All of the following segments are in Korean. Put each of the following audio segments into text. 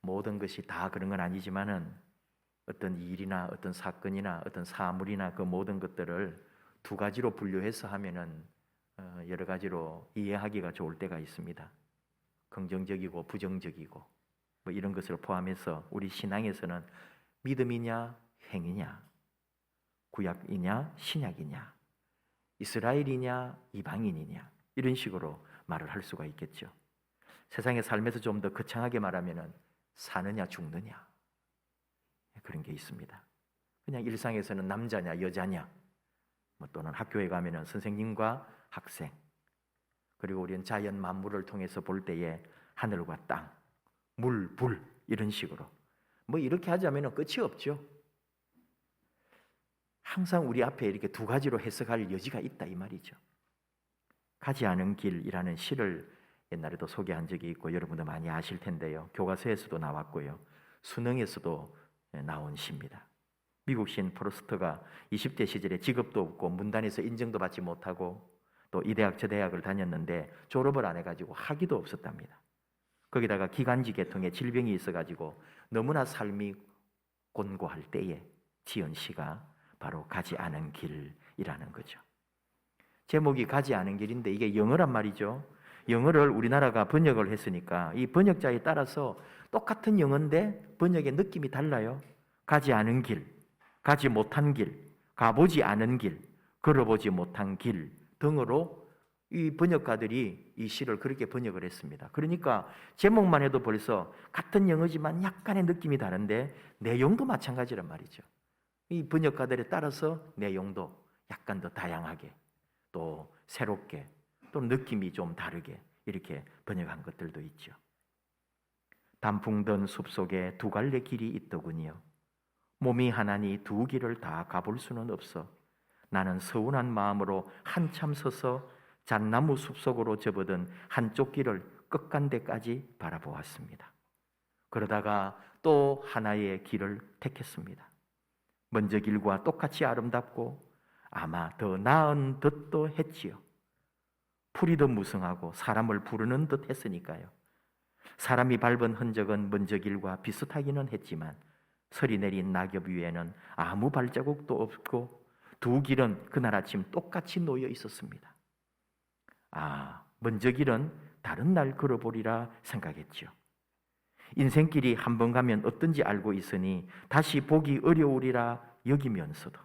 모든 것이 다 그런 건 아니지만은 어떤 일이나 어떤 사건이나 어떤 사물이나 그 모든 것들을 두 가지로 분류해서 하면은 여러 가지로 이해하기가 좋을 때가 있습니다. 긍정적이고 부정적이고 뭐 이런 것을 포함해서 우리 신앙에서는 믿음이냐 행위냐, 구약이냐 신약이냐, 이스라엘이냐 이방인이냐 이런 식으로 말을 할 수가 있겠죠. 세상의 삶에서 좀 더 거창하게 말하면은 사느냐 죽느냐 그런 게 있습니다. 그냥 일상에서는 남자냐 여자냐, 뭐 또는 학교에 가면은 선생님과 학생, 그리고 우리는 자연 만물을 통해서 볼 때에 하늘과 땅, 물, 불 이런 식으로 뭐 이렇게 하자면은 끝이 없죠. 항상 우리 앞에 이렇게 두 가지로 해석할 여지가 있다 이 말이죠. 가지 않은 길이라는 시를 옛날에도 소개한 적이 있고 여러분도 많이 아실 텐데요. 교과서에서도 나왔고요. 수능에서도 나온 시입니다. 미국 시인 프로스트가 20대 시절에 직업도 없고 문단에서 인정도 받지 못하고 또 이 대학 저 대학을 다녔는데 졸업을 안 해가지고 학위도 없었답니다. 거기다가 기관지 계통에 질병이 있어가지고 너무나 삶이 곤고할 때에 지은 시가 바로 가지 않은 길이라는 거죠. 제목이 가지 않은 길인데 이게 영어란 말이죠. 영어를 우리나라가 번역을 했으니까 이 번역자에 따라서 똑같은 영어인데 번역의 느낌이 달라요. 가지 않은 길, 가지 못한 길, 가보지 않은 길, 걸어보지 못한 길 등으로 이 번역가들이 이 시를 그렇게 번역을 했습니다. 그러니까 제목만 해도 벌써 같은 영어지만 약간의 느낌이 다른데 내용도 마찬가지란 말이죠. 이 번역가들에 따라서 내용도 약간 더 다양하게 또 새롭게 또 느낌이 좀 다르게 이렇게 번역한 것들도 있죠. 단풍 든 숲속에 두 갈래 길이 있더군요. 몸이 하나니 두 길을 다 가볼 수는 없어. 나는 서운한 마음으로 한참 서서 잣나무 숲속으로 접어든 한쪽 길을 끝간데까지 바라보았습니다. 그러다가 또 하나의 길을 택했습니다. 먼저 길과 똑같이 아름답고 아마 더 나은 듯도 했지요. 풀이 더 무성하고 사람을 부르는 듯 했으니까요. 사람이 밟은 흔적은 먼저 길과 비슷하기는 했지만 서리 내린 낙엽 위에는 아무 발자국도 없고 두 길은 그날 아침 똑같이 놓여 있었습니다. 먼저 길은 다른 날 걸어보리라 생각했죠. 인생길이 한 번 가면 어떤지 알고 있으니 다시 보기 어려우리라 여기면서도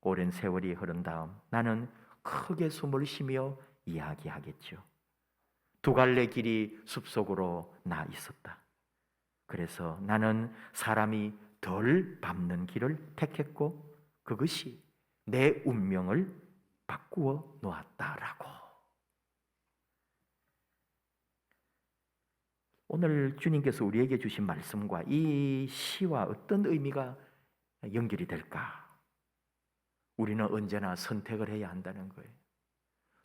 오랜 세월이 흐른 다음 나는 크게 숨을 쉬며 이야기하겠죠. 두 갈래 길이 숲속으로 나 있었다. 그래서 나는 사람이 덜 밟는 길을 택했고 그것이 내 운명을 바꾸어 놓았다라고. 오늘 주님께서 우리에게 주신 말씀과 이 시와 어떤 의미가 연결이 될까? 우리는 언제나 선택을 해야 한다는 거예요.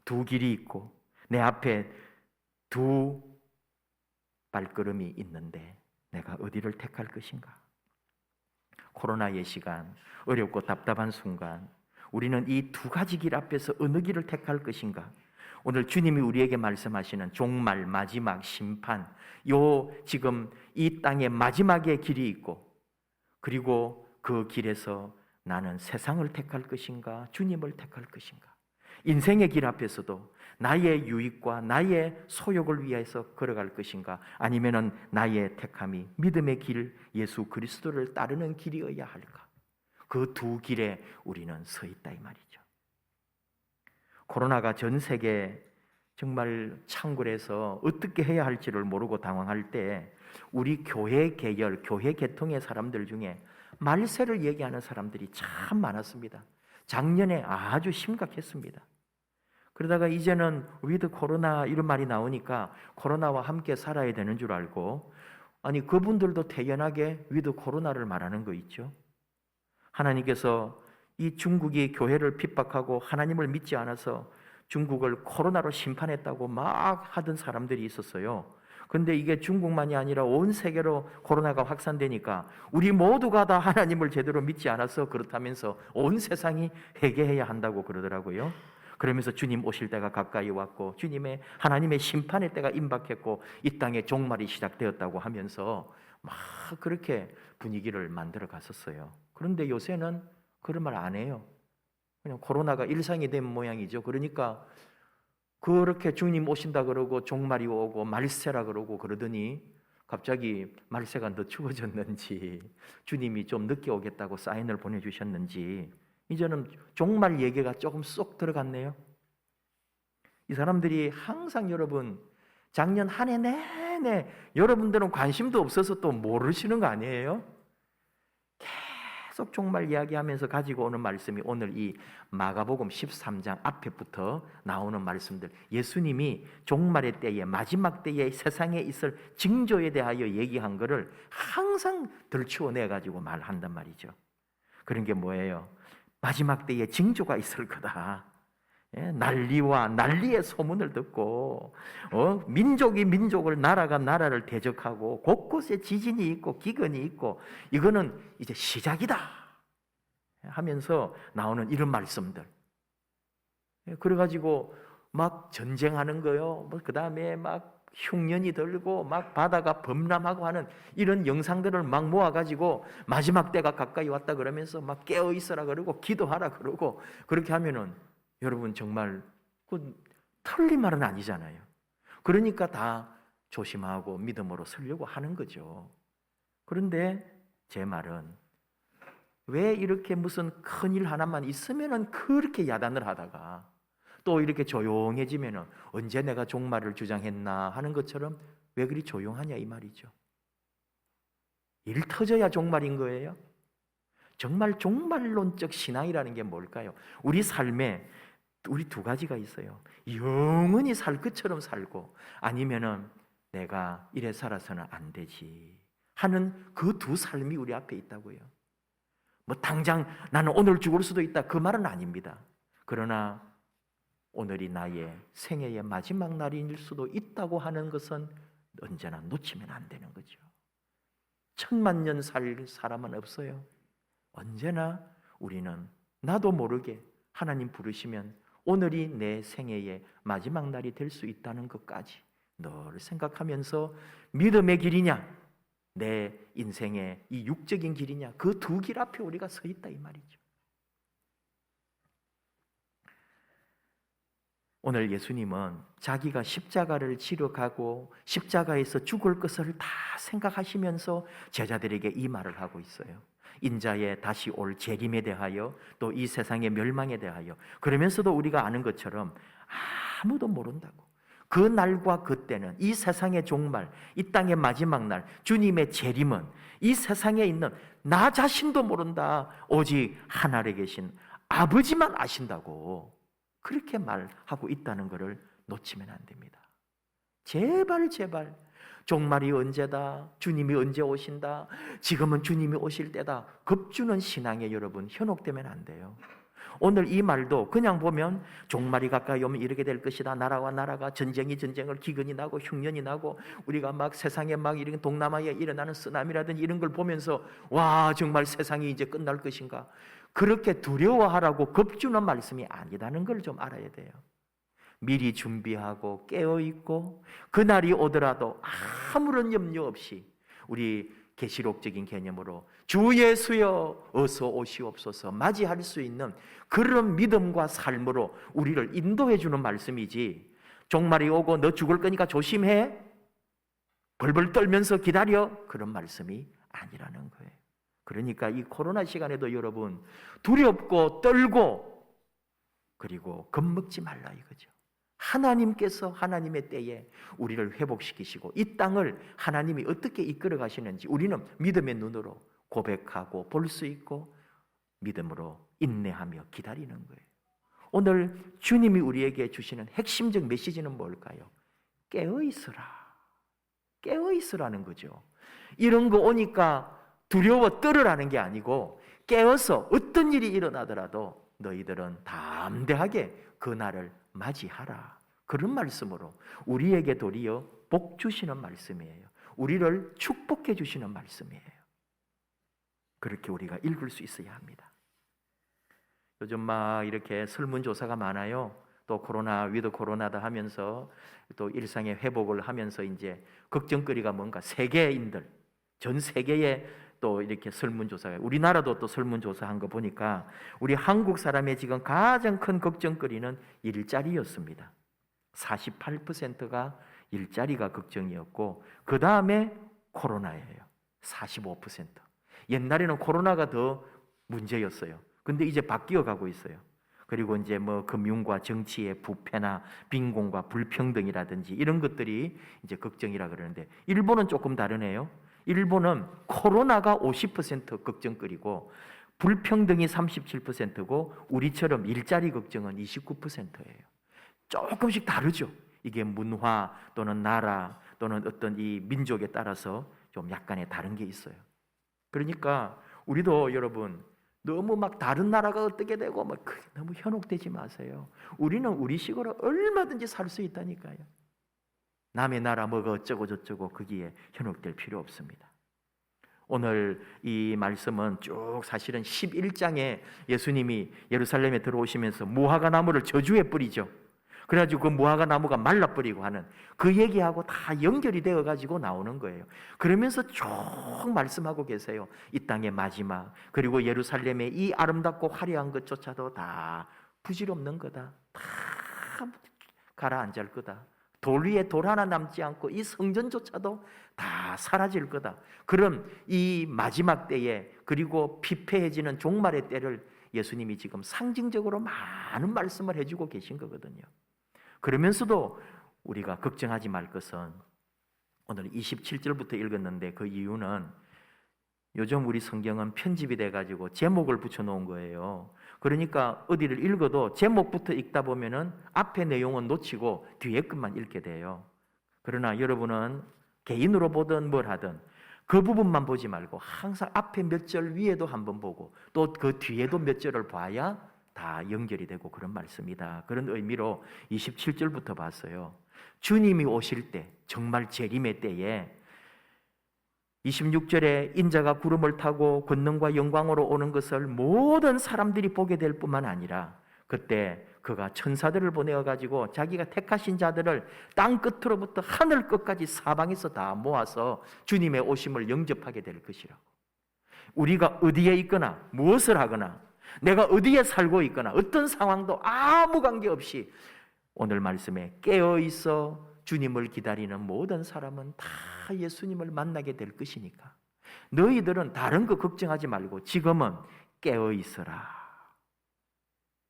두 길이 있고 내 앞에 두 발걸음이 있는데 내가 어디를 택할 것인가? 코로나의 시간, 어렵고 답답한 순간 우리는 이 두 가지 길 앞에서 어느 길을 택할 것인가? 오늘 주님이 우리에게 말씀하시는 종말, 마지막 심판, 지금 이 땅의 마지막의 길이 있고 그리고 그 길에서 나는 세상을 택할 것인가? 주님을 택할 것인가? 인생의 길 앞에서도 나의 유익과 나의 소욕을 위해서 걸어갈 것인가? 아니면은 나의 택함이 믿음의 길, 예수 그리스도를 따르는 길이어야 할까? 그 두 길에 우리는 서 있다 이 말이죠. 코로나가 전 세계 정말 창궐해서 어떻게 해야 할지를 모르고 당황할 때 우리 교회 계열, 교회 계통의 사람들 중에 말세를 얘기하는 사람들이 참 많았습니다. 작년에 아주 심각했습니다. 그러다가 이제는 위드 코로나 이런 말이 나오니까 코로나와 함께 살아야 되는 줄 알고 아니 그분들도 태연하게 위드 코로나를 말하는 거 있죠. 하나님께서 이 중국이 교회를 핍박하고 하나님을 믿지 않아서 중국을 코로나로 심판했다고 막 하던 사람들이 있었어요. 근데 이게 중국만이 아니라 온 세계로 코로나가 확산되니까 우리 모두가 다 하나님을 제대로 믿지 않아서 그렇다면서 온 세상이 회개해야 한다고 그러더라고요. 그러면서 주님 오실 때가 가까이 왔고 주님의 하나님의 심판의 때가 임박했고 이 땅에 종말이 시작되었다고 하면서 막 그렇게 분위기를 만들어 갔었어요. 그런데 요새는 그런 말 안 해요. 그냥 코로나가 일상이 된 모양이죠. 그러니까 그렇게 주님 오신다 그러고 종말이 오고 말세라 그러고 그러더니 갑자기 말세가 늦추어졌는지 주님이 좀 늦게 오겠다고 사인을 보내주셨는지 이제는 종말 얘기가 조금 쏙 들어갔네요. 이 사람들이 항상 여러분 작년 한 해 내내 여러분들은 관심도 없어서 또 모르시는 거 아니에요? 계속 종말 이야기하면서 가지고 오는 말씀이 오늘 이 마가복음 13장 앞에부터 나오는 말씀들, 예수님이 종말의 때에 마지막 때에 세상에 있을 징조에 대하여 얘기한 것을 항상 들추어내 가지고 말한단 말이죠. 그런 게 뭐예요? 마지막 때에 징조가 있을 거다. 난리와 난리의 소문을 듣고 민족이 민족을 나라가 나라를 대적하고 곳곳에 지진이 있고 기근이 있고 이거는 이제 시작이다 하면서 나오는 이런 말씀들. 그래가지고 막 전쟁하는 거요. 그 다음에 막 흉년이 들고 막 바다가 범람하고 하는 이런 영상들을 막 모아가지고 마지막 때가 가까이 왔다 그러면서 막 깨어 있어라 그러고 기도하라 그러고 그렇게 하면은 여러분 정말 그 틀린 말은 아니잖아요. 그러니까 다 조심하고 믿음으로 서려고 하는 거죠. 그런데 제 말은 왜 이렇게 무슨 큰일 하나만 있으면은 그렇게 야단을 하다가 또 이렇게 조용해지면은 언제 내가 종말을 주장했나 하는 것처럼 왜 그리 조용하냐 이 말이죠. 일 터져야 종말인 거예요. 정말 종말론적 신앙이라는 게 뭘까요? 우리 삶에 우리 두 가지가 있어요. 영원히 살 것처럼 살고 아니면은 내가 이래 살아서는 안 되지 하는 그 두 삶이 우리 앞에 있다고요. 뭐 당장 나는 오늘 죽을 수도 있다 그 말은 아닙니다. 그러나 오늘이 나의 생애의 마지막 날일 수도 있다고 하는 것은 언제나 놓치면 안 되는 거죠. 1000만 년 살 사람은 없어요. 언제나 우리는 나도 모르게 하나님 부르시면 오늘이 내 생애의 마지막 날이 될 수 있다는 것까지 늘 생각하면서 믿음의 길이냐 내 인생의 이 육적인 길이냐 그 두 길 앞에 우리가 서 있다 이 말이죠. 오늘 예수님은 자기가 십자가를 지러 가고 십자가에서 죽을 것을 다 생각하시면서 제자들에게 이 말을 하고 있어요. 인자의 다시 올 재림에 대하여 또 이 세상의 멸망에 대하여 그러면서도 우리가 아는 것처럼 아무도 모른다고. 그 날과 그때는 이 세상의 종말, 이 땅의 마지막 날, 주님의 재림은 이 세상에 있는 나 자신도 모른다. 오직 하늘에 계신 아버지만 아신다고 그렇게 말하고 있다는 것을 놓치면 안 됩니다. 제발 제발 종말이 언제다, 주님이 언제 오신다, 지금은 주님이 오실 때다 겁주는 신앙에 여러분 현혹되면 안 돼요. 오늘 이 말도 그냥 보면 종말이 가까이 오면 이렇게 될 것이다, 나라와 나라가 전쟁이 전쟁을 기근이 나고 흉년이 나고 우리가 막 세상에 막 이런 동남아에 일어나는 쓰나미라든지 이런 걸 보면서 와 정말 세상이 이제 끝날 것인가 그렇게 두려워하라고 겁주는 말씀이 아니라는 걸 좀 알아야 돼요. 미리 준비하고 깨어있고 그날이 오더라도 아무런 염려 없이 우리 계시록적인 개념으로 주 예수여 어서 오시옵소서 맞이할 수 있는 그런 믿음과 삶으로 우리를 인도해 주는 말씀이지 종말이 오고 너 죽을 거니까 조심해 벌벌 떨면서 기다려 그런 말씀이 아니라는 거예요. 그러니까 이 코로나 시간에도 여러분 두렵고 떨고 그리고 겁먹지 말라 이거죠. 하나님께서 하나님의 때에 우리를 회복시키시고 이 땅을 하나님이 어떻게 이끌어 가시는지 우리는 믿음의 눈으로 고백하고 볼 수 있고 믿음으로 인내하며 기다리는 거예요. 오늘 주님이 우리에게 주시는 핵심적 메시지는 뭘까요? 깨어있으라. 깨어있으라는 거죠. 이런 거 오니까 두려워 떨으라는 게 아니고 깨어서 어떤 일이 일어나더라도 너희들은 담대하게 그날을 맞이하라. 그런 말씀으로 우리에게 도리어 복 주시는 말씀이에요. 우리를 축복해 주시는 말씀이에요. 그렇게 우리가 읽을 수 있어야 합니다. 요즘 막 이렇게 설문조사가 많아요. 또 코로나 위드 코로나다 하면서 또 일상의 회복을 하면서 이제 걱정거리가 뭔가 세계인들 전 세계에 또 이렇게 설문조사가 우리나라도 또 설문조사한 거 보니까 우리 한국 사람의 지금 가장 큰 걱정거리는 일자리였습니다. 48%가 일자리가 걱정이었고 그 다음에 코로나예요. 45%. 옛날에는 코로나가 더 문제였어요. 근데 이제 바뀌어 가고 있어요. 그리고 이제 뭐 금융과 정치의 부패나 빈곤과 불평등이라든지 이런 것들이 이제 걱정이라 그러는데 일본은 조금 다르네요. 일본은 코로나가 50% 걱정거리고 불평등이 37%고 우리처럼 일자리 걱정은 29%예요. 조금씩 다르죠. 이게 문화 또는 나라 또는 어떤 이 민족에 따라서 좀 약간의 다른 게 있어요. 그러니까 우리도 여러분 너무 막 다른 나라가 어떻게 되고 막 너무 현혹되지 마세요. 우리는 우리식으로 얼마든지 살 수 있다니까요. 남의 나라 뭐가 어쩌고 저쩌고 거기에 현혹될 필요 없습니다. 오늘 이 말씀은 쭉 사실은 11장에 예수님이 예루살렘에 들어오시면서 무화과 나무를 저주해 뿌리죠. 그래가지고 그 무화과 나무가 말라버리고 하는 그 얘기하고 다 연결이 되어가지고 나오는 거예요. 그러면서 쭉 말씀하고 계세요. 이 땅의 마지막 그리고 예루살렘의 이 아름답고 화려한 것조차도 다 부질없는 거다. 다 가라앉을 거다. 돌 위에 돌 하나 남지 않고 이 성전조차도 다 사라질 거다. 그럼 이 마지막 때에 그리고 피폐해지는 종말의 때를 예수님이 지금 상징적으로 많은 말씀을 해주고 계신 거거든요. 그러면서도 우리가 걱정하지 말 것은 오늘 27절부터 읽었는데 그 이유는 요즘 우리 성경은 편집이 돼가지고 제목을 붙여놓은 거예요. 그러니까 어디를 읽어도 제목부터 읽다 보면은 앞에 내용은 놓치고 뒤에 것만 읽게 돼요. 그러나 여러분은 개인으로 보든 뭘 하든 그 부분만 보지 말고 항상 앞에 몇 절 위에도 한번 보고 또 그 뒤에도 몇 절을 봐야 다 연결이 되고 그런 말씀이다. 그런 의미로 27절부터 봤어요. 주님이 오실 때 정말 재림의 때에 26절에 인자가 구름을 타고 권능과 영광으로 오는 것을 모든 사람들이 보게 될 뿐만 아니라 그때 그가 천사들을 보내어 가지고 자기가 택하신 자들을 땅 끝으로부터 하늘 끝까지 사방에서 다 모아서 주님의 오심을 영접하게 될 것이라고. 우리가 어디에 있거나 무엇을 하거나 내가 어디에 살고 있거나 어떤 상황도 아무 관계없이 오늘 말씀에 깨어 있어 주님을 기다리는 모든 사람은 다 예수님을 만나게 될 것이니까 너희들은 다른 거 걱정하지 말고 지금은 깨어 있어라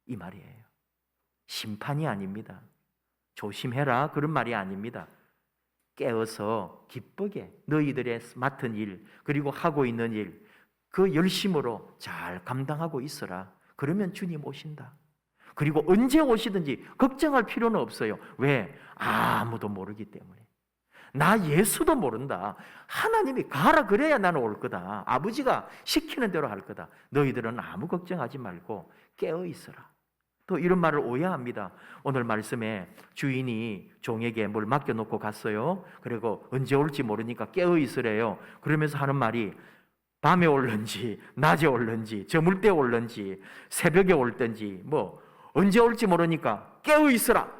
이 말이에요. 심판이 아닙니다. 조심해라 그런 말이 아닙니다. 깨어서 기쁘게 너희들의 맡은 일 그리고 하고 있는 일 그 열심으로 잘 감당하고 있어라. 그러면 주님 오신다. 그리고 언제 오시든지 걱정할 필요는 없어요. 왜? 아무도 모르기 때문에. 나 예수도 모른다. 하나님이 가라 그래야 나는 올 거다. 아버지가 시키는 대로 할 거다. 너희들은 아무 걱정하지 말고 깨어 있어라. 또 이런 말을 오해합니다. 오늘 말씀에 주인이 종에게 뭘 맡겨놓고 갔어요. 그리고 언제 올지 모르니까 깨어 있으래요. 그러면서 하는 말이 밤에 올는지 낮에 올는지 저물 때 올는지 새벽에 올든지 뭐 언제 올지 모르니까 깨어 있으라.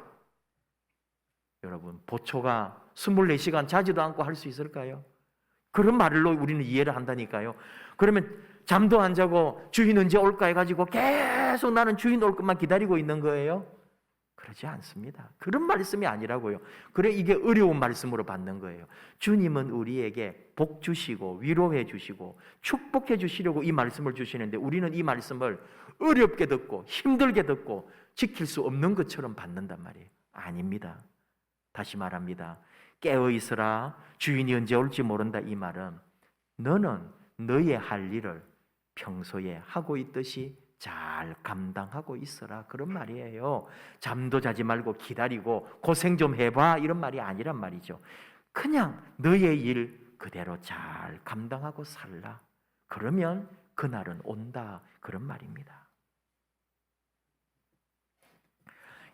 여러분 보초가 24시간 자지도 않고 할 수 있을까요? 그런 말로 우리는 이해를 한다니까요. 그러면 잠도 안 자고 주인 언제 올까 해가지고 계속 나는 주인 올 것만 기다리고 있는 거예요? 그러지 않습니다. 그런 말씀이 아니라고요. 그래 이게 어려운 말씀으로 받는 거예요. 주님은 우리에게 복 주시고 위로해 주시고 축복해 주시려고 이 말씀을 주시는데 우리는 이 말씀을 어렵게 듣고 힘들게 듣고 지킬 수 없는 것처럼 받는단 말이에요. 아닙니다. 다시 말합니다. 깨어 있으라 주인이 언제 올지 모른다 이 말은 너는 너의 할 일을 평소에 하고 있듯이 잘 감당하고 있어라 그런 말이에요. 잠도 자지 말고 기다리고 고생 좀 해봐 이런 말이 아니란 말이죠. 그냥 너의 일 그대로 잘 감당하고 살라. 그러면 그날은 온다 그런 말입니다.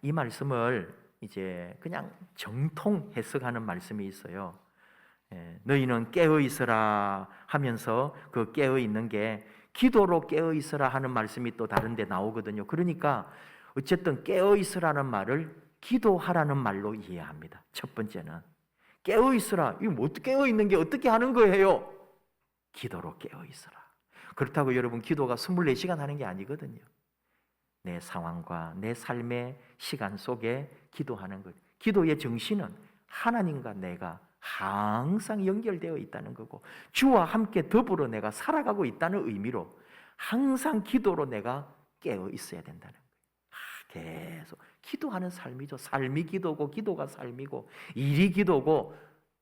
이 말씀을 이제 그냥 정통 해석하는 말씀이 있어요. 너희는 깨어 있어라 하면서 그 깨어 있는 게 기도로 깨어 있어라 하는 말씀이 또 다른 데 나오거든요. 그러니까 어쨌든 깨어 있으라는 말을 기도하라는 말로 이해합니다. 첫 번째는 깨어 있으라. 이거 뭐 깨어 있는 게 어떻게 하는 거예요? 기도로 깨어 있으라. 그렇다고 여러분 기도가 24시간 하는 게 아니거든요. 내 상황과 내 삶의 시간 속에 기도하는 것. 기도의 정신은 하나님과 내가 항상 연결되어 있다는 거고 주와 함께 더불어 내가 살아가고 있다는 의미로 항상 기도로 내가 깨어 있어야 된다는 거예요. 계속 기도하는 삶이죠. 삶이 기도고 기도가 삶이고 일이 기도고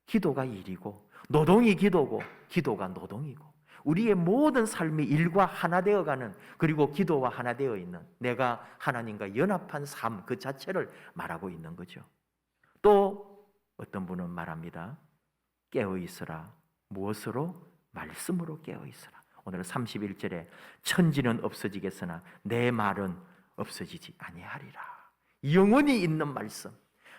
기도가 일이고 노동이 기도고 기도가 노동이고 우리의 모든 삶이 일과 하나 되어가는 그리고 기도와 하나 되어 있는 내가 하나님과 연합한 삶 그 자체를 말하고 있는 거죠. 또 어떤 분은 말합니다. 깨어 있으라. 무엇으로? 말씀으로 깨어 있으라. 오늘 31절에 천지는 없어지겠으나 내 말은 없어지지 아니하리라. 영원히 있는 말씀,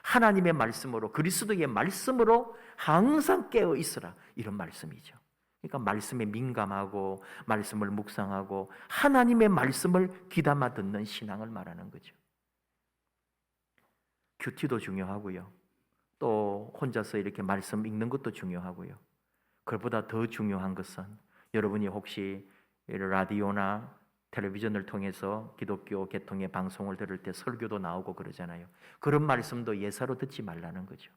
하나님의 말씀으로 그리스도의 말씀으로 항상 깨어 있으라. 이런 말씀이죠. 그러니까 말씀에 민감하고 말씀을 묵상하고 하나님의 말씀을 귀담아 듣는 신앙을 말하는 거죠. 큐티도 중요하고요. 또 혼자서 이렇게 말씀 읽는 것도 중요하고요. 그것보다 더 중요한 것은 여러분이 혹시 라디오나 텔레비전을 통해서 기독교 계통의 방송을 들을 때 설교도 나오고 그러잖아요. 그런 말씀도 예사로 듣지 말라는 거죠.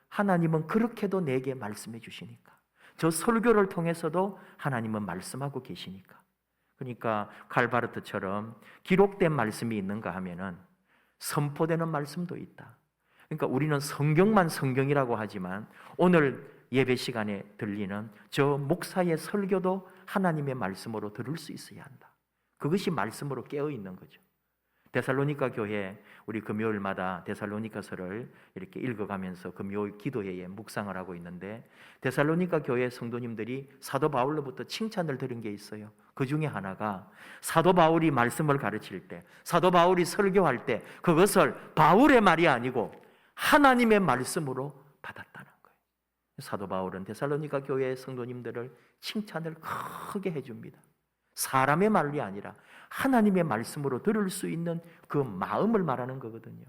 하나님은 그렇게도 내게 말씀해 주시니까. 저 설교를 통해서도 하나님은 말씀하고 계시니까. 그러니까 칼바르트처럼 기록된 말씀이 있는가 하면은 선포되는 말씀도 있다. 그러니까 우리는 성경만 성경이라고 하지만 오늘 예배 시간에 들리는 저 목사의 설교도 하나님의 말씀으로 들을 수 있어야 한다. 그것이 말씀으로 깨어 있는 거죠. 데살로니가 교회 우리 금요일마다 데살로니가서를 이렇게 읽어가면서 금요일 기도회에 묵상을 하고 있는데 데살로니가 교회 성도님들이 사도 바울로부터 칭찬을 들은 게 있어요. 그 중에 하나가 사도 바울이 말씀을 가르칠 때 사도 바울이 설교할 때 그것을 바울의 말이 아니고 하나님의 말씀으로 받았다는 거예요. 사도 바울은 데살로니가 교회 성도님들을 칭찬을 크게 해줍니다. 사람의 말이 아니라 하나님의 말씀으로 들을 수 있는 그 마음을 말하는 거거든요.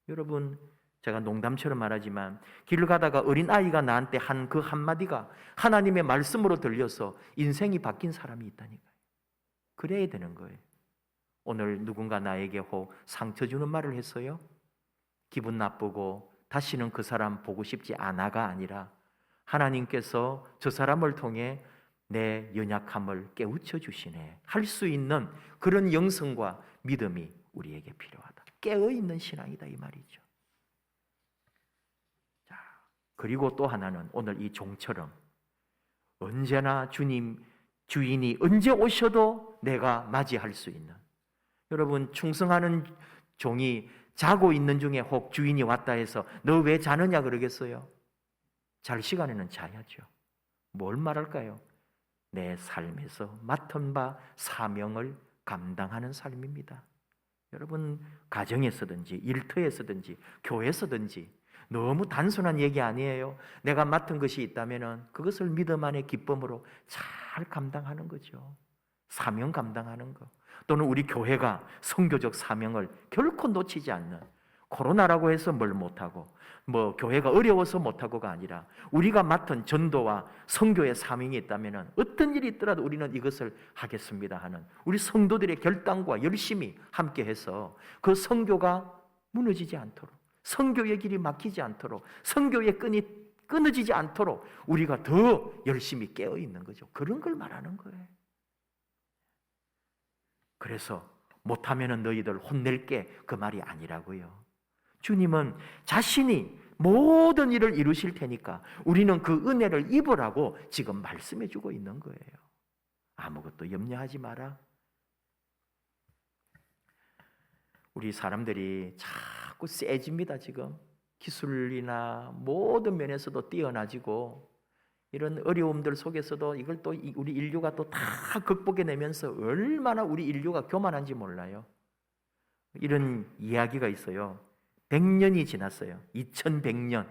여러분, 제가 농담처럼 말하지만 길을 가다가 어린아이가 나한테 한 그 한마디가 하나님의 말씀으로 들려서 인생이 바뀐 사람이 있다니까요. 그래야 되는 거예요. 오늘 누군가 나에게 혹 상처 주는 말을 했어요? 기분 나쁘고 다시는 그 사람 보고 싶지 않아가 아니라 하나님께서 저 사람을 통해 내 연약함을 깨우쳐 주시네 할 수 있는 그런 영성과 믿음이 우리에게 필요하다. 깨어있는 신앙이다 이 말이죠. 자, 그리고 또 하나는 오늘 이 종처럼 언제나 주인이 언제 오셔도 내가 맞이할 수 있는, 여러분 충성하는 종이 자고 있는 중에 혹 주인이 왔다 해서 너 왜 자느냐 그러겠어요? 잘 시간에는 자야죠. 뭘 말할까요? 내 삶에서 맡은 바 사명을 감당하는 삶입니다. 여러분 가정에서든지 일터에서든지 교회에서든지 너무 단순한 얘기 아니에요. 내가 맡은 것이 있다면 그것을 믿음 안의 기쁨으로 잘 감당하는 거죠. 사명 감당하는 거. 또는 우리 교회가 선교적 사명을 결코 놓치지 않는, 코로나라고 해서 뭘 못하고 교회가 어려워서 못하고가 아니라 우리가 맡은 전도와 선교의 사명이 있다면 어떤 일이 있더라도 우리는 이것을 하겠습니다 하는 우리 성도들의 결단과 열심히 함께해서 그 선교가 무너지지 않도록, 선교의 길이 막히지 않도록, 선교의 끈이 끊어지지 않도록 우리가 더 열심히 깨어있는 거죠. 그런 걸 말하는 거예요. 그래서 못하면 너희들 혼낼게 그 말이 아니라고요. 주님은 자신이 모든 일을 이루실 테니까 우리는 그 은혜를 입으라고 지금 말씀해 주고 있는 거예요. 아무것도 염려하지 마라. 우리 사람들이 자꾸 세집니다. 지금 기술이나 모든 면에서도 뛰어나지고 이런 어려움들 속에서도 이걸 또 우리 인류가 또 다 극복해내면서 얼마나 우리 인류가 교만한지 몰라요. 이런 이야기가 있어요. 100년이 지났어요. 2100년.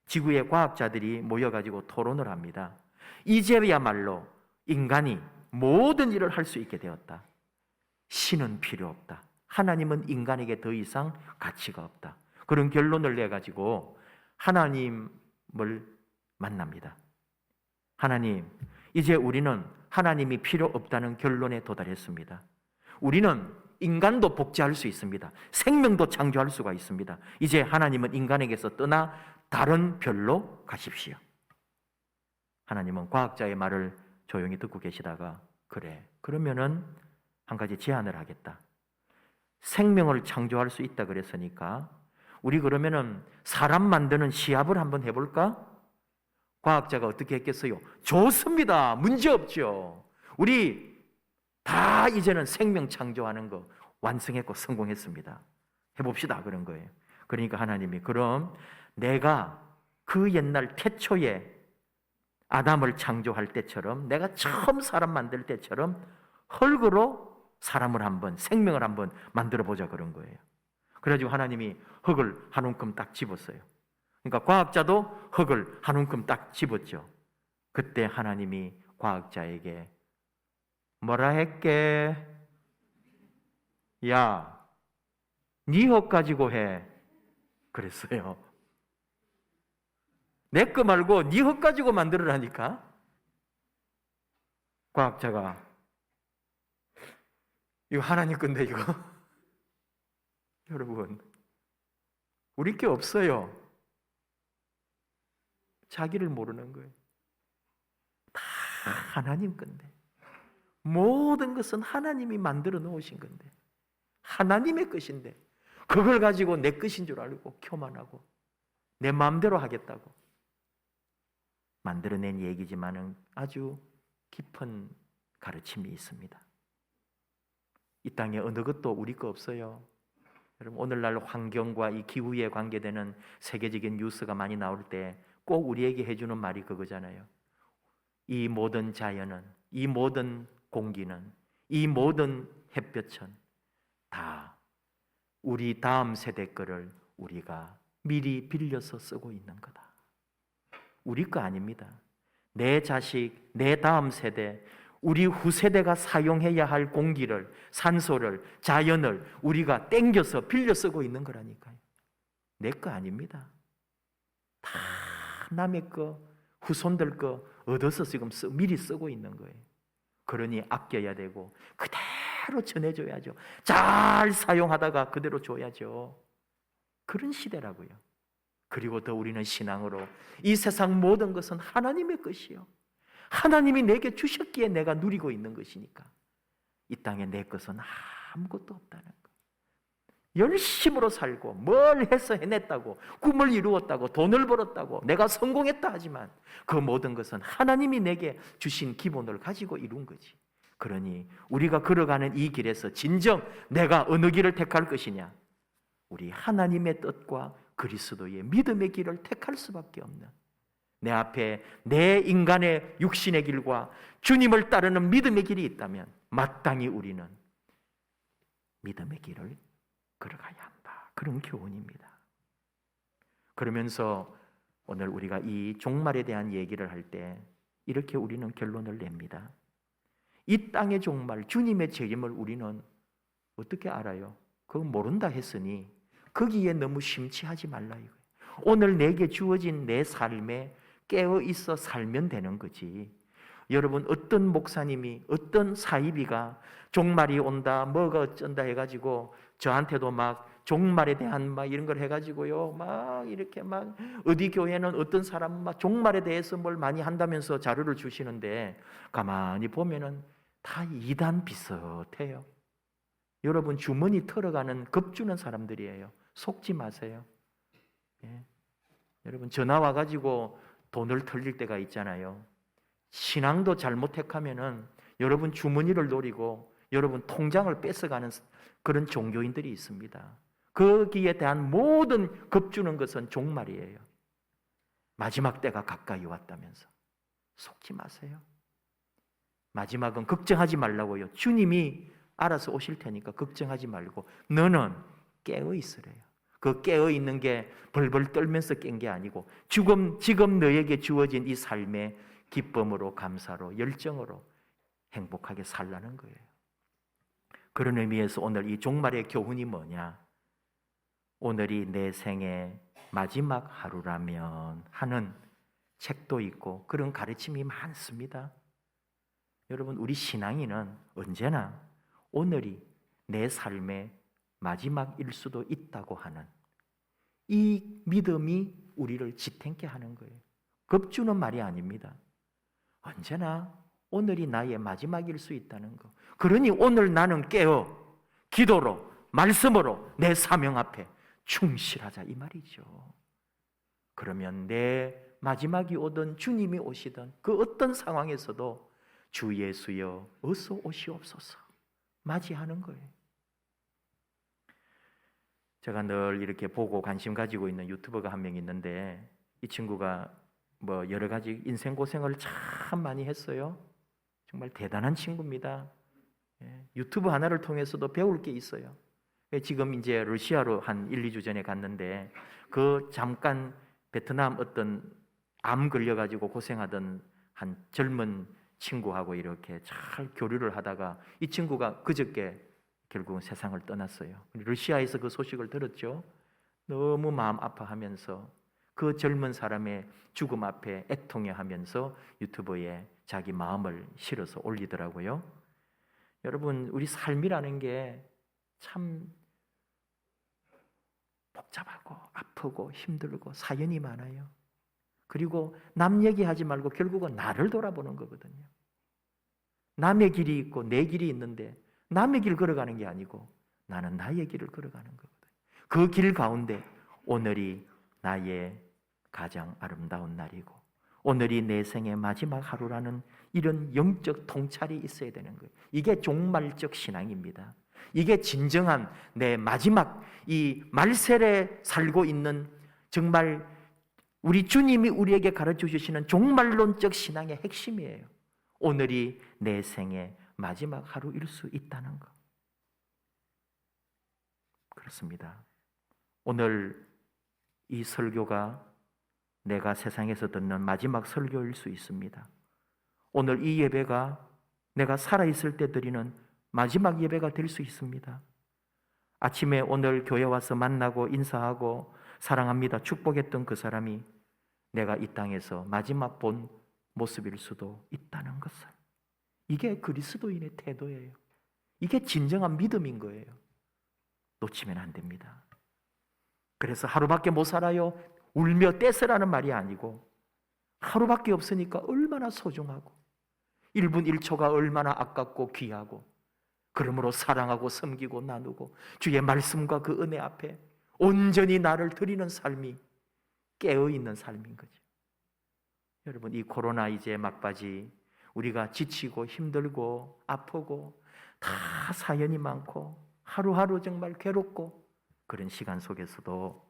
지구의 과학자들이 모여가지고 토론을 합니다. 이제야말로 인간이 모든 일을 할 수 있게 되었다. 신은 필요 없다. 하나님은 인간에게 더 이상 가치가 없다. 그런 결론을 내가지고 하나님을 만납니다. 하나님, 이제 우리는 하나님이 필요 없다는 결론에 도달했습니다. 우리는 인간도 복제할 수 있습니다. 생명도 창조할 수가 있습니다. 이제 하나님은 인간에게서 떠나 다른 별로 가십시오. 하나님은 과학자의 말을 조용히 듣고 계시다가 그래, 그러면은 한 가지 제안을 하겠다. 생명을 창조할 수 있다 그랬으니까 우리 그러면은 사람 만드는 시합을 한번 해볼까? 과학자가 어떻게 했겠어요? 좋습니다. 문제 없죠. 우리 다 이제는 생명 창조하는 거 완성했고 성공했습니다. 해봅시다 그런 거예요. 그러니까 하나님이 그럼 내가 그 옛날 태초에 아담을 창조할 때처럼 내가 처음 사람 만들 때처럼 흙으로 사람을 한번 생명을 한번 만들어 보자 그런 거예요. 그래가지고 하나님이 흙을 한 움큼 딱 집었어요. 그러니까 과학자도 흙을 한 움큼 딱 집었죠. 그때 하나님이 과학자에게 뭐라 했게? 야, 네 흙 가지고 해. 그랬어요. 내 거 말고 네 흙 가지고 만들으라니까. 과학자가 이거 하나님 건데 이거 여러분 우리 게 없어요. 자기를 모르는 거예요. 다 하나님 건데 모든 것은 하나님이 만들어 놓으신 건데 하나님의 것인데 그걸 가지고 내 것인 줄 알고 교만하고 내 마음대로 하겠다고 만들어낸 얘기지만은 아주 깊은 가르침이 있습니다. 이 땅에 어느 것도 우리 거 없어요. 여러분 오늘날 환경과 이 기후에 관계되는 세계적인 뉴스가 많이 나올 때 꼭 우리에게 해주는 말이 그거잖아요. 이 모든 자연은, 이 모든 공기는, 이 모든 햇볕은 다 우리 다음 세대 거를 우리가 미리 빌려서 쓰고 있는 거다. 우리 거 아닙니다. 내 자식, 내 다음 세대, 우리 후세대가 사용해야 할 공기를, 산소를, 자연을 우리가 땡겨서 빌려 쓰고 있는 거라니까요. 내 거 아닙니다. 다 남의 거, 후손들 거 얻어서 지금 미리 쓰고 있는 거예요. 그러니 아껴야 되고 그대로 전해줘야죠. 잘 사용하다가 그대로 줘야죠. 그런 시대라고요. 그리고 더 우리는 신앙으로 이 세상 모든 것은 하나님의 것이요. 하나님이 내게 주셨기에 내가 누리고 있는 것이니까 이 땅에 내 것은 아무것도 없다는 것. 열심으로 살고 뭘 해서 해냈다고 꿈을 이루었다고 돈을 벌었다고 내가 성공했다 하지만 그 모든 것은 하나님이 내게 주신 기본을 가지고 이룬 거지. 그러니 우리가 걸어가는 이 길에서 진정 내가 어느 길을 택할 것이냐? 우리 하나님의 뜻과 그리스도의 믿음의 길을 택할 수밖에 없는 내 앞에 내 인간의 육신의 길과 주님을 따르는 믿음의 길이 있다면 마땅히 우리는 믿음의 길을 걸어가야 한다. 그런 교훈입니다. 그러면서 오늘 우리가 이 종말에 대한 얘기를 할 때 이렇게 우리는 결론을 냅니다. 이 땅의 종말, 주님의 재림을 우리는 어떻게 알아요? 그거 모른다 했으니 거기에 너무 심취하지 말라 이거예요. 오늘 내게 주어진 내 삶에 깨어 있어 살면 되는 거지. 여러분 어떤 목사님이 어떤 사이비가 종말이 온다 뭐가 어쩐다 해가지고 저한테도 막 종말에 대한 막 이런 걸 해가지고요 막 이렇게 막 어디 교회는 어떤 사람은 막 종말에 대해서 뭘 많이 한다면서 자료를 주시는데 가만히 보면은 다 이단 비슷해요. 여러분 주머니 털어가는 겁주는 사람들이에요. 속지 마세요. 예. 여러분 전화 와가지고 돈을 털릴 때가 있잖아요. 신앙도 잘못 택하면은 여러분 주머니를 노리고 여러분 통장을 뺏어가는 그런 종교인들이 있습니다. 거기에 대한 모든 겁주는 것은 종말이에요. 마지막 때가 가까이 왔다면서 속지 마세요. 마지막은 걱정하지 말라고요. 주님이 알아서 오실 테니까 걱정하지 말고 너는 깨어 있으래요. 그 깨어 있는 게 벌벌 떨면서 깬 게 아니고 지금 너에게 주어진 이 삶의 기쁨으로 감사로 열정으로 행복하게 살라는 거예요. 그런 의미에서 오늘 이 종말의 교훈이 뭐냐? 오늘이 내 생의 마지막 하루라면 하는 책도 있고 그런 가르침이 많습니다. 여러분, 우리 신앙인은 언제나 오늘이 내 삶의 마지막일 수도 있다고 하는 이 믿음이 우리를 지탱케 하는 거예요. 겁주는 말이 아닙니다. 언제나 오늘이 나의 마지막일 수 있다는 거. 그러니 오늘 나는 깨어 기도로, 말씀으로 내 사명 앞에 충실하자 이 말이죠. 그러면 내 마지막이 오든 주님이 오시든 그 어떤 상황에서도 주 예수여 어서 오시옵소서 맞이하는 거예요. 제가 늘 이렇게 보고 관심 가지고 있는 유튜버가 한 명 있는데 이 친구가 뭐 여러 가지 인생 고생을 참 많이 했어요. 정말 대단한 친구입니다. 유튜브 하나를 통해서도 배울 게 있어요. 지금 이제 러시아로 한 1, 2주 전에 갔는데 그 잠깐 베트남 어떤 암 걸려가지고 고생하던 한 젊은 친구하고 이렇게 잘 교류를 하다가 이 친구가 그저께 결국은 세상을 떠났어요. 러시아에서 그 소식을 들었죠. 너무 마음 아파하면서 그 젊은 사람의 죽음 앞에 애통해하면서 유튜브에 자기 마음을 실어서 올리더라고요. 여러분, 우리 삶이라는 게 참 복잡하고 아프고 힘들고 사연이 많아요. 그리고 남 얘기하지 말고 결국은 나를 돌아보는 거거든요. 남의 길이 있고 내 길이 있는데 남의 길 걸어가는 게 아니고 나는 나의 길을 걸어가는 거거든요. 그 길 가운데 오늘이 나의 가장 아름다운 날이고 오늘이 내 생의 마지막 하루라는 이런 영적 통찰이 있어야 되는 거예요. 이게 종말적 신앙입니다. 이게 진정한 내 마지막 이 말세에 살고 있는 정말 우리 주님이 우리에게 가르쳐 주시는 종말론적 신앙의 핵심이에요. 오늘이 내 생의 마지막 하루일 수 있다는 것. 그렇습니다. 오늘 이 설교가 내가 세상에서 듣는 마지막 설교일 수 있습니다. 오늘 이 예배가 내가 살아있을 때 드리는 마지막 예배가 될 수 있습니다. 아침에 오늘 교회 와서 만나고 인사하고 사랑합니다, 축복했던 그 사람이 내가 이 땅에서 마지막 본 모습일 수도 있다는 것을. 이게 그리스도인의 태도예요. 이게 진정한 믿음인 거예요. 놓치면 안 됩니다. 그래서 하루밖에 못 살아요 울며 떼쓰라는 말이 아니고 하루밖에 없으니까 얼마나 소중하고 1분 1초가 얼마나 아깝고 귀하고 그러므로 사랑하고 섬기고 나누고 주의 말씀과 그 은혜 앞에 온전히 나를 드리는 삶이 깨어있는 삶인 거죠. 여러분, 이 코로나 이제 막바지 우리가 지치고 힘들고 아프고 다 사연이 많고 하루하루 정말 괴롭고 그런 시간 속에서도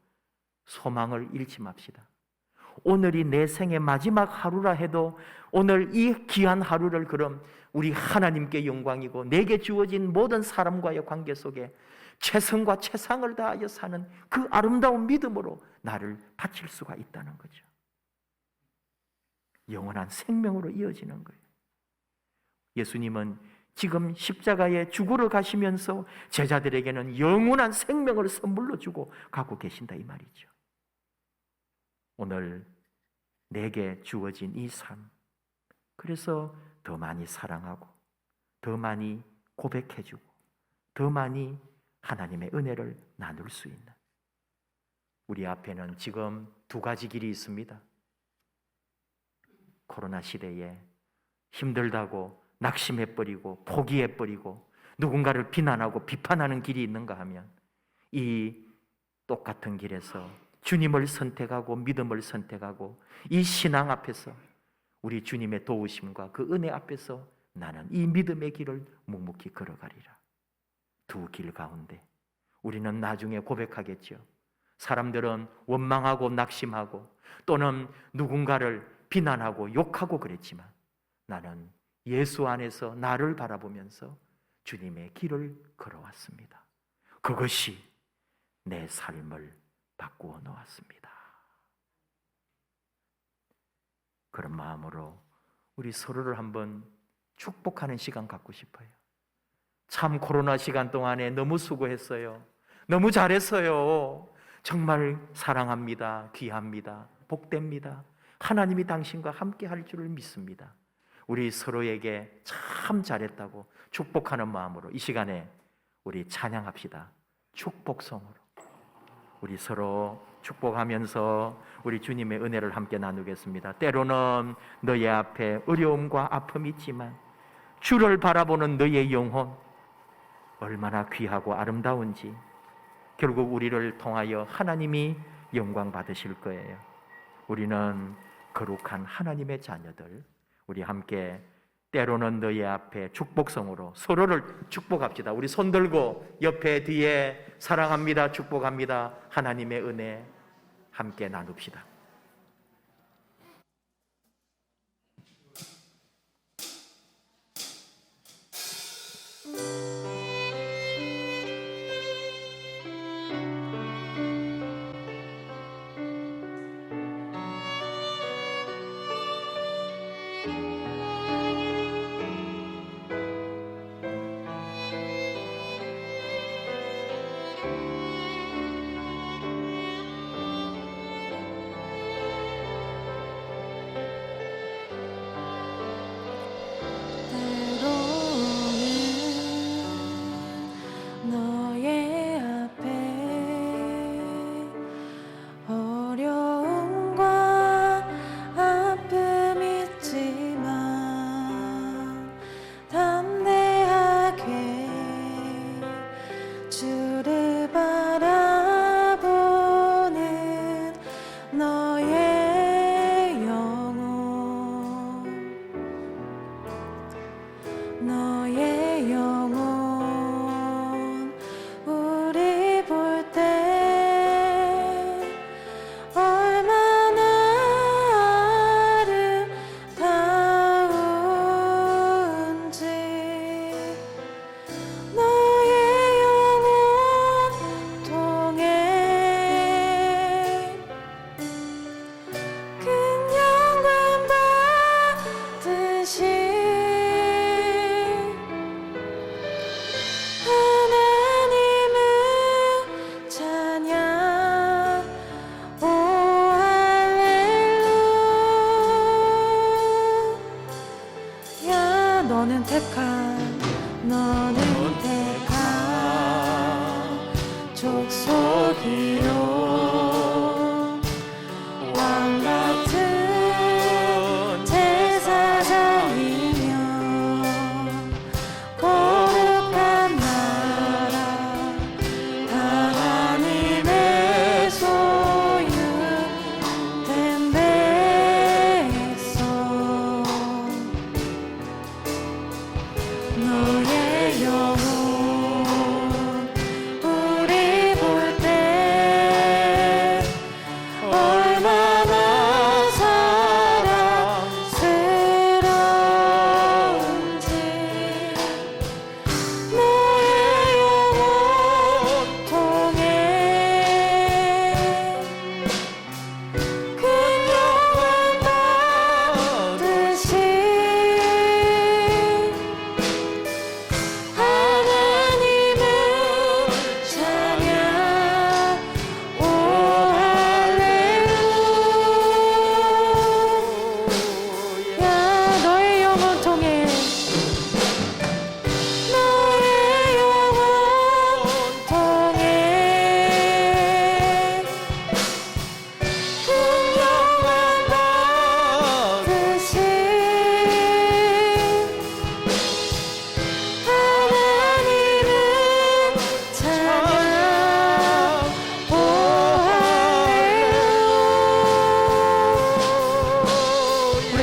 소망을 잃지 맙시다. 오늘이 내 생의 마지막 하루라 해도 오늘 이 귀한 하루를 그럼 우리 하나님께 영광이고 내게 주어진 모든 사람과의 관계 속에 최선과 최상을 다하여 사는 그 아름다운 믿음으로 나를 바칠 수가 있다는 거죠. 영원한 생명으로 이어지는 거예요. 예수님은 지금 십자가에 죽으러 가시면서 제자들에게는 영원한 생명을 선물로 주고 가고 계신다 이 말이죠. 오늘 내게 주어진 이 삶, 그래서 더 많이 사랑하고 더 많이 고백해주고 더 많이 하나님의 은혜를 나눌 수 있는, 우리 앞에는 지금 두 가지 길이 있습니다. 코로나 시대에 힘들다고 낙심해버리고 포기해버리고 누군가를 비난하고 비판하는 길이 있는가 하면 이 똑같은 길에서 주님을 선택하고 믿음을 선택하고 이 신앙 앞에서 우리 주님의 도우심과 그 은혜 앞에서 나는 이 믿음의 길을 묵묵히 걸어가리라. 두 길 가운데 우리는 나중에 고백하겠죠. 사람들은 원망하고 낙심하고 또는 누군가를 비난하고 욕하고 그랬지만 나는 예수 안에서 나를 바라보면서 주님의 길을 걸어왔습니다. 그것이 내 삶을 바꾸어 놓았습니다. 그런 마음으로 우리 서로를 한번 축복하는 시간 갖고 싶어요. 참 코로나 시간 동안에 너무 수고했어요. 너무 잘했어요. 정말 사랑합니다. 귀합니다. 복됩니다. 하나님이 당신과 함께 할 줄을 믿습니다. 우리 서로에게 참 잘했다고 축복하는 마음으로 이 시간에 우리 찬양합시다. 축복성으로 우리 서로 축복하면서 우리 주님의 은혜를 함께 나누겠습니다. 때로는 너의 앞에 어려움과 아픔이 있지만 주를 바라보는 너의 영혼 얼마나 귀하고 아름다운지 결국 우리를 통하여 하나님이 영광 받으실 거예요. 우리는 거룩한 하나님의 자녀들, 우리 함께 때로는 너의 앞에 축복성으로 서로를 축복합시다. 우리 손 들고 옆에 뒤에 사랑합니다, 축복합니다, 하나님의 은혜 함께 나눕시다.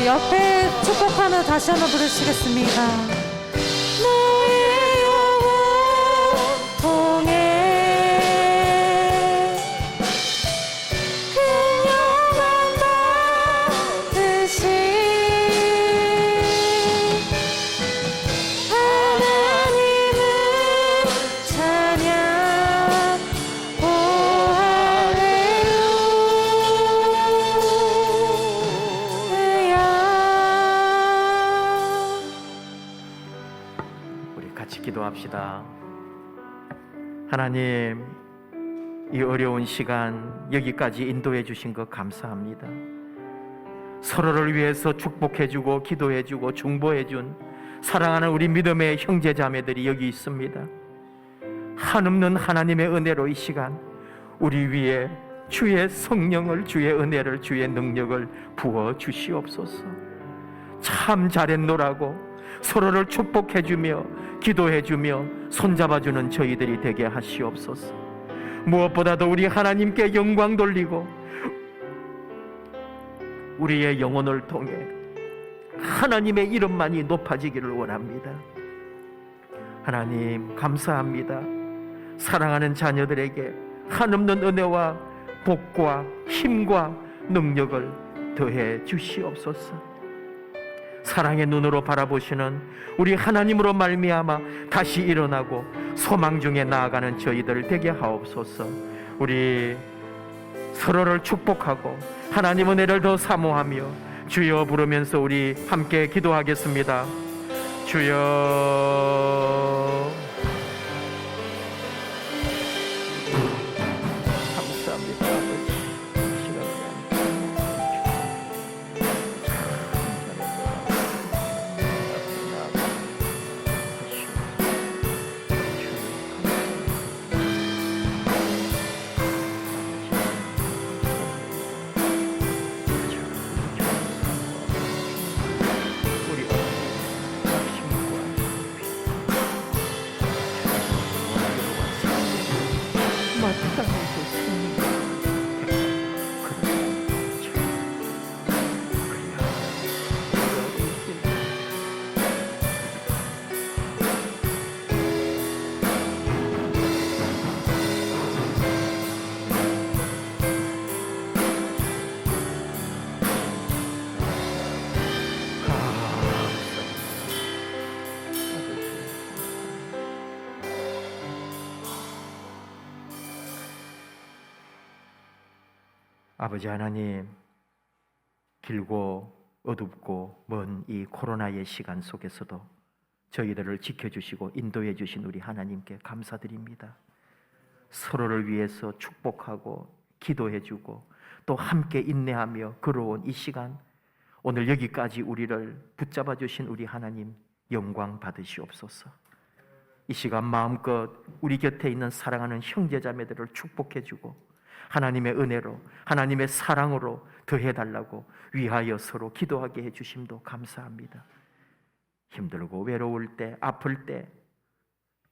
옆에 축복하며 다시 한번 부르시겠습니다. 너의 영혼 통해 그 영광 받으시 하나님을 찬양 오 할렐루야. 같이 기도합시다. 하나님, 이 어려운 시간 여기까지 인도해 주신 것 감사합니다. 서로를 위해서 축복해주고 기도해주고 중보해준 사랑하는 우리 믿음의 형제자매들이 여기 있습니다. 한없는 하나님의 은혜로 이 시간 우리 위에 주의 성령을, 주의 은혜를, 주의 능력을 부어 주시옵소서. 참 잘했노라고 서로를 축복해주며 기도해주며 손잡아주는 저희들이 되게 하시옵소서. 무엇보다도 우리 하나님께 영광 돌리고 우리의 영혼을 통해 하나님의 이름만이 높아지기를 원합니다. 하나님 감사합니다. 사랑하는 자녀들에게 한없는 은혜와 복과 힘과 능력을 더해 주시옵소서. 사랑의 눈으로 바라보시는 우리 하나님으로 말미암아 다시 일어나고 소망 중에 나아가는 저희들 되게 하옵소서. 우리 서로를 축복하고 하나님 은혜를 더 사모하며 주여 부르면서 우리 함께 기도하겠습니다. 주여, 감사합니다. 아버지 하나님, 길고 어둡고 먼 이 코로나의 시간 속에서도 저희들을 지켜주시고 인도해 주신 우리 하나님께 감사드립니다. 서로를 위해서 축복하고 기도해주고 또 함께 인내하며 걸어온 이 시간, 오늘 여기까지 우리를 붙잡아 주신 우리 하나님 영광 받으시옵소서. 이 시간 마음껏 우리 곁에 있는 사랑하는 형제자매들을 축복해주고 하나님의 은혜로, 하나님의 사랑으로 더해달라고 위하여 서로 기도하게 해주심도 감사합니다. 힘들고 외로울 때, 아플 때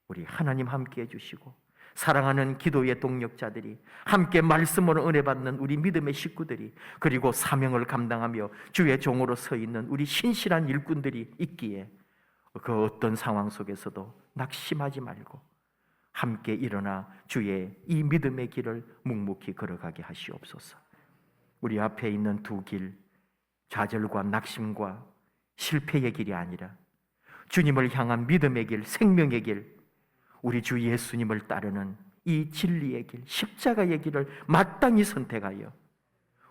우리 하나님 함께 해주시고 사랑하는 기도의 동력자들이, 함께 말씀으로 은혜 받는 우리 믿음의 식구들이, 그리고 사명을 감당하며 주의 종으로 서 있는 우리 신실한 일꾼들이 있기에 그 어떤 상황 속에서도 낙심하지 말고 함께 일어나 주의 이 믿음의 길을 묵묵히 걸어가게 하시옵소서. 우리 앞에 있는 두 길, 좌절과 낙심과 실패의 길이 아니라 주님을 향한 믿음의 길, 생명의 길, 우리 주 예수님을 따르는 이 진리의 길, 십자가의 길을 마땅히 선택하여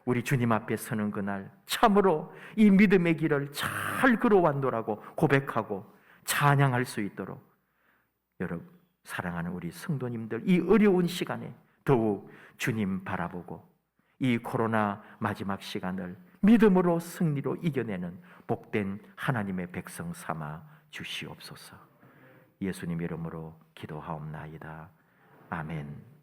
우리 주님 앞에 서는 그날 참으로 이 믿음의 길을 잘 걸어왔노라고 고백하고 찬양할 수 있도록 여러분, 사랑하는 우리 성도님들, 이 어려운 시간에 더욱 주님 바라보고 이 코로나 마지막 시간을 믿음으로 승리로 이겨내는 복된 하나님의 백성 삼아 주시옵소서. 예수님 이름으로 기도하옵나이다. 아멘.